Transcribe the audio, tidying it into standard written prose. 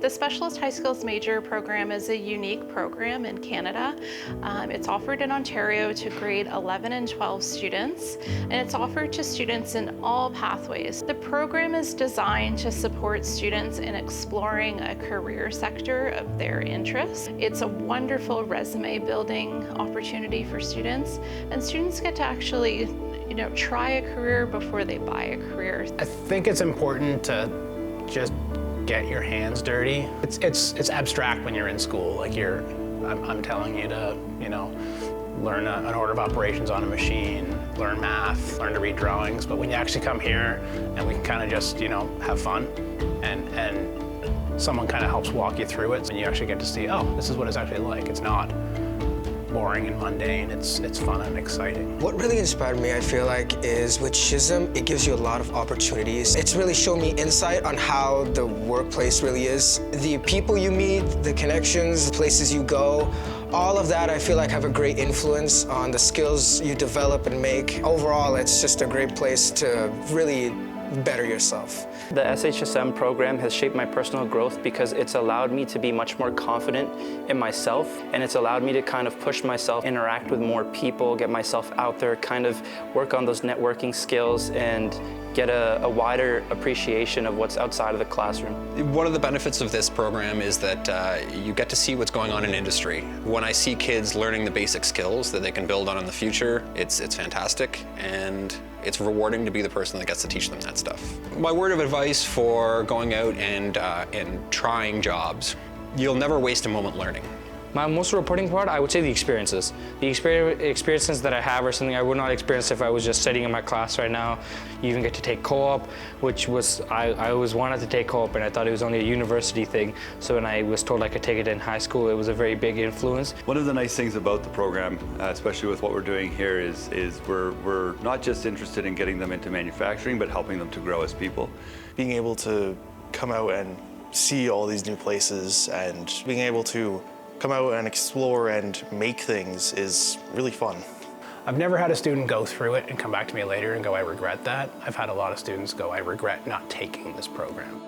The Specialist High Skills Major program is a unique program in Canada. It's offered in Ontario to grade 11 and 12 students, and it's offered to students in all pathways. The program is designed to support students in exploring a career sector of their interest. It's a wonderful resume building opportunity for students, and students get to actually try a career before they buy a career. I think it's important to just get your hands dirty. It's abstract when you're in school. Like I'm telling you to, learn an order of operations on a machine, learn math, learn to read drawings. But when you actually come here and we can kind of just, have fun and someone kind of helps walk you through it, and you actually get to see, oh, this is what it's actually like. It's not boring and mundane. It's fun and exciting. What really inspired me, I feel like, is with SHSM, it gives you a lot of opportunities. It's really shown me insight on how the workplace really is. The people you meet, the connections, the places you go, all of that I feel like have a great influence on the skills you develop and make. Overall, it's just a great place to really better yourself. The SHSM program has shaped my personal growth because it's allowed me to be much more confident in myself, and it's allowed me to kind of push myself, interact with more people, get myself out there, kind of work on those networking skills and get a wider appreciation of what's outside of the classroom. One of the benefits of this program is that you get to see what's going on in industry. When I see kids learning the basic skills that they can build on in the future, it's fantastic, and it's rewarding to be the person that gets to teach them that stuff. My word of advice for going out and trying jobs: you'll never waste a moment learning. My most rewarding part, I would say the experiences. The experiences that I have are something I would not experience if I was just studying in my class right now. You even get to take co-op, which was, I always wanted to take co-op, and I thought it was only a university thing. So when I was told I could take it in high school, it was a very big influence. One of the nice things about the program, especially with what we're doing here, is we're not just interested in getting them into manufacturing, but helping them to grow as people. Being able to come out and see all these new places and being able to come out and explore and make things is really fun. I've never had a student go through it and come back to me later and go, I regret that. I've had a lot of students go, I regret not taking this program.